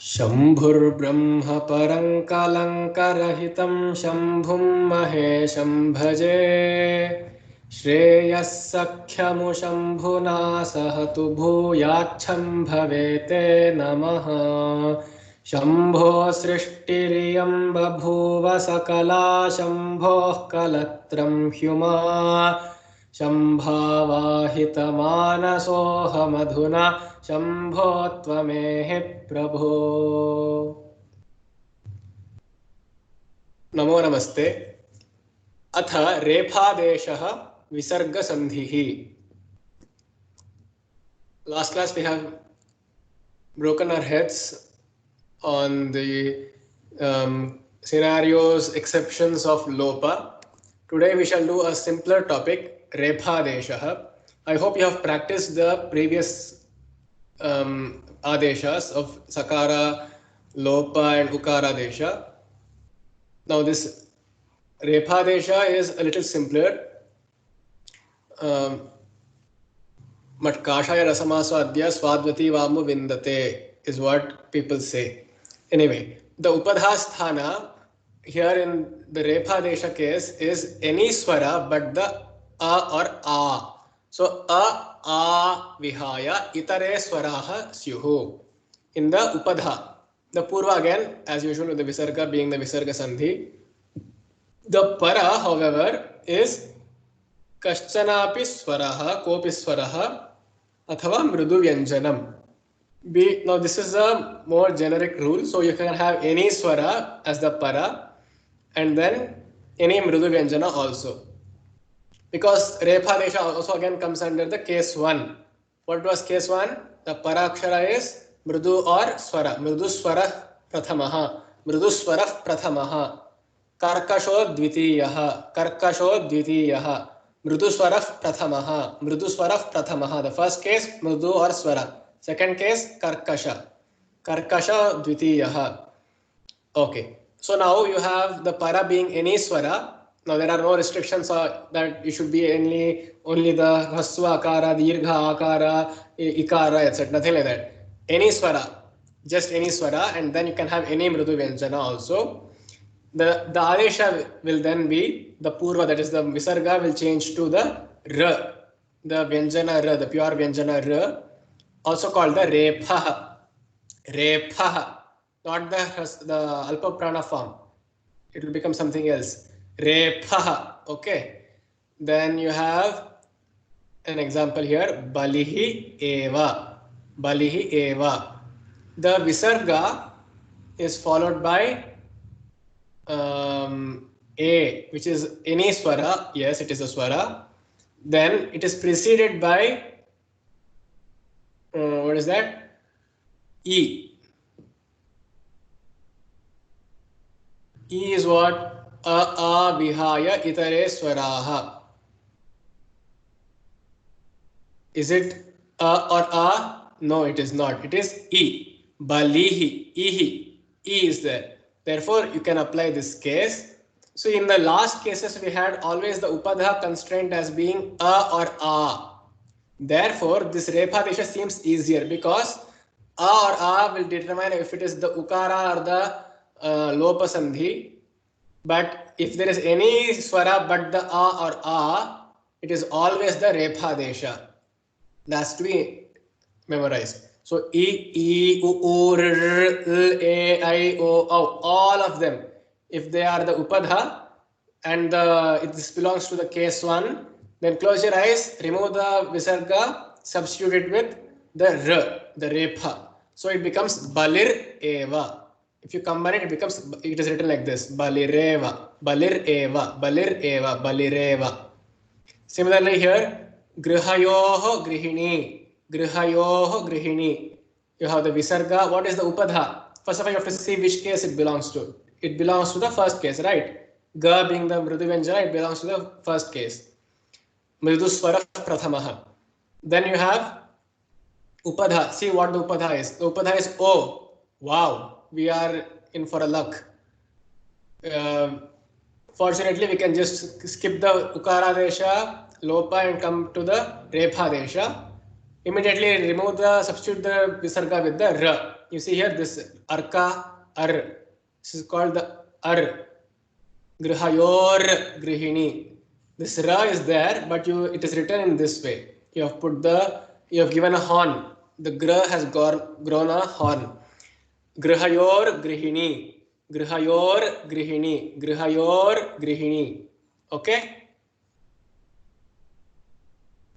शम्भुर्ब्रह्म परं कलङ्करहितं शम्भुं महेशं भजे। श्रेयः सख्यमुशम्भुना सह तु भूयाच्छं भवेते नमः। शम्भो सृष्टिरियं बभूव सकला शम्भोः कलत्रं ह्युमा। शम्भावाहितमानसोऽहमधुना शम्भो त्वमेहि प्रभो। नमो नमस्ते। अथ रेफादेशः विसर्गसन्धिः। Last class we have broken our heads on the scenarios, exceptions of lopa. Today we shall do a simpler topic, rephadeshah. I hope you have practiced the previous adeshas of sakara, lopa and ukara desha. Now this rephadesha is a little simpler. Matkashaya rasamaswadya swadvati vamu vindate is what people say. Anyway, the upadhasthana here in the rephadesha case is any swara but the a or a. So a vihaya itare swaraha syuhu. In the upadha, the purva again as usual with the visarga being the visarga sandhi. The para however is kaschanapi swaraha kopi swaraha athava mridu vyanjanam. Now this is a more generic rule, so you can have any swara as the para and then any mridu vyanjana also, because rephadesha also again comes under the case 1. What was case 1? The para akshara is mridu or swara. Mridu swara prathamaha, mridu swara prathamaha, karkasho dvitiyaha, karkasho dvitiyaha, mridu swara prathamaha, mridu swara prathamaha. The first case mridu or swara, second case karkasha, karkasha dvitiyaha. Okay, so now you have the para being any swara. Now there are no restrictions that it should be only the haswa akara, dirgha akara, ikara, etc. Nothing like that. Any swara, just any swara, and then you can have any mridu vyanjana also. The adesha will then be the purva, that is the visarga will change to the r, the vyanjana r, the pure vyanjana r, also called the repha. Repha, not the alpa prana form. It will become something else. Repha. Okay. Then you have an example here. Balihi eva. Balihi eva. The visarga is followed by a, which is any swara. Yes, it is a swara. Then it is preceded by what is that? E. E is what? A vihaya itare swaraha. Is it a or a? No, it is not. It is E. Balihi. Ihi. E is there. Therefore, you can apply this case. So in the last cases, we had always the upadha constraint as being a or a. Therefore, this rephadesha seems easier because a or a will determine if it is the ukara or the lopa sandhi. But if there is any swara but the a or a, it is always the rephadesha. That's to be memorized. So e, u, r, l, a, I, o, all of them, if they are the upadha and this belongs to the case 1, then close your eyes, remove the visarga, substitute it with the r, the repha. So it becomes balir eva. If you combine it, it is written like this: balireva, balir eva, balir eva, balireva. Similarly here, grihayoho grihini, grihayoho grihini. You have the visarga. What is the upadha? First of all, you have to see which case it belongs to. It belongs to the first case, right? Ga being the mridu vyanjana, it belongs to the first case. Mridu swara prathamaha. Then you have upadha. See what the upadha is. The upadha is O. Wow, we are in for a luck. Fortunately, we can just skip the ukara desha, lopa, and come to the repha desha. Immediately remove the, substitute the visarga with the r. You see here this arka, ar. This is called the ar. Grihayor grihini. This ra is there, but it is written in this way. You have given a horn. The gra has grown a horn. Grihayor grihini. Grihayor grihini. Grihayor grihini. Okay?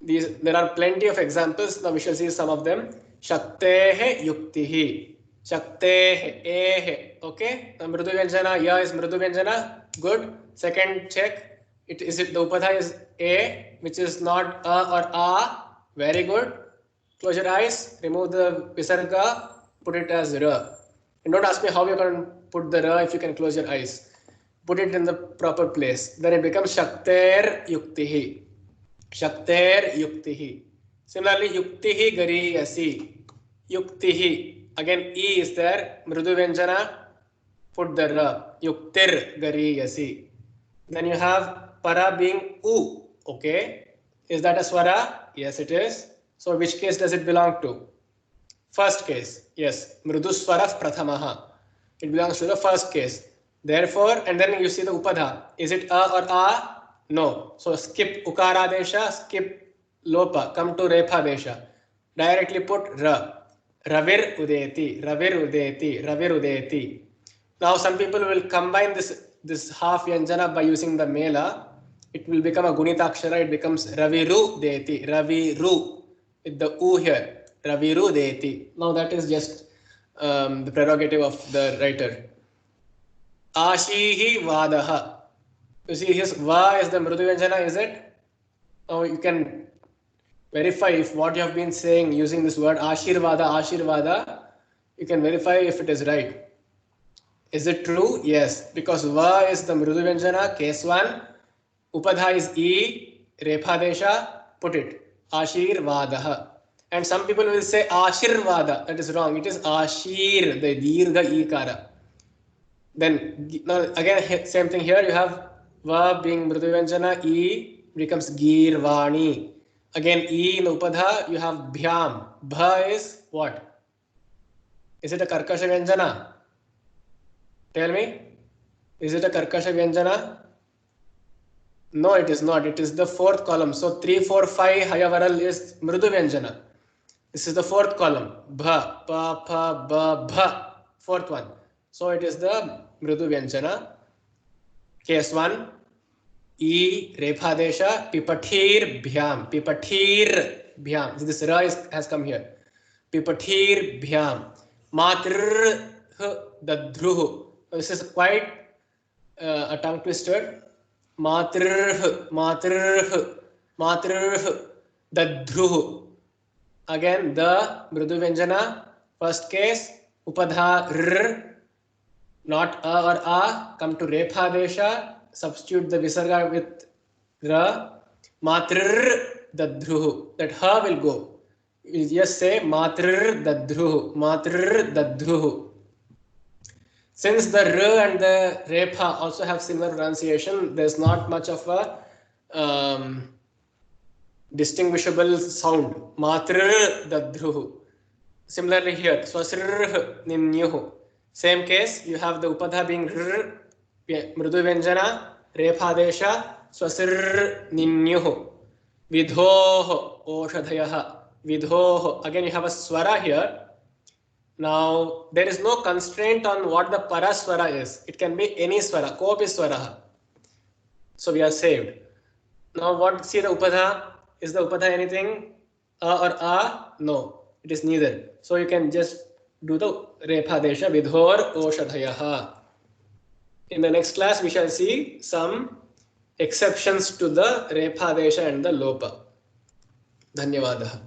There are plenty of examples. Now we shall see some of them. Shaktehe yuktihi. Shaktehe ehe. Okay? Mridu Vyanjana. Ya is Mridu Vyanjana. Good. Second check. The upadha is a, which is not a or a. Very good. Close your eyes. Remove the visarga. Put it as ra. And don't ask me how you can put the ra if you can close your eyes. Put it in the proper place. Then it becomes Shakter yuktihi. Shakter yuktihi. Similarly, yuktihi gariyasi. Yuktihi. Again, e is there. Mridu Vyanjana. Put the ra. Yuktir gariyasi. Then you have para being u. Okay. Is that a swara? Yes, it is. So which case does it belong to? First case. Yes. Mridu swara prathamaha. It belongs to the first case. Therefore, and then you see the upadha. Is it a or a? No. So skip ukara desha, skip lopa, come to repha desha. Directly put ra. Ravir udeti, ravir udeti, ravir udeti. Now some people will combine this half yanjana by using the mela. It will become a gunitakshara. It becomes raviru deti, raviru with the u here. Raviru deti. Now that is just the prerogative of the writer. Ashihi vadaha. You see his va is the mridu vyanjana, is it? Now you can verify if what you have been saying using this word ashirvada, you can verify if it is right. Is it true? Yes, because va is the mridu vyanjana, case 1. Upadha is e, repha desha, put it. Ashirvadaha. And some people will say ashirvada. That is wrong. It is ashir, the dirgha ikara. Then now again same thing here. You have va being mridu vyanjana, e becomes girvani. Again e in the upadha you have bhyam. Bha is what? Is it a karkasha vyanjana? Tell me. Is it a karkasha vyanjana? No, it is not. It is the fourth column. So 3, 4, 5 hayavaral is mridu vyanjana. This is the fourth column. Bha, pa, pa, ba, bha. Fourth one. So it is the mridu vyanjana. Case 1. E, repha desha, pipathir bhyam. Pipathir bhyam. This ra has come here. Pipathir bhyam. Matr dadruhu. This is quite a tongue twister. Matr dadruhu. Again, the mridu vyanjana. First case, upadha r, not a or a, come to repha desha, substitute the visarga with ra, matr dadruhu. That ha will go. You just say matr dadruhu. Since the r and the repha also have similar pronunciation, there's not much of a distinguishable sound. Matr dadruhu. Similarly here, swasr ninyuhu. Same case, you have the upadha being r, mridu vyanjana, repha desha, swasr ninyuhu. Vidhoh oshadhayaha. Vidhoh. Again, you have a swara here. Now, there is no constraint on what the paraswara is. It can be any swara, kopi swara. So we are saved. Now, see the upadha? Is the upadha anything? A or a? No, it is neither. So you can just do the repha desha, vidhor oshadhayaha. In the next class, we shall see some exceptions to the repha desha and the lopa. Dhanyavadaha.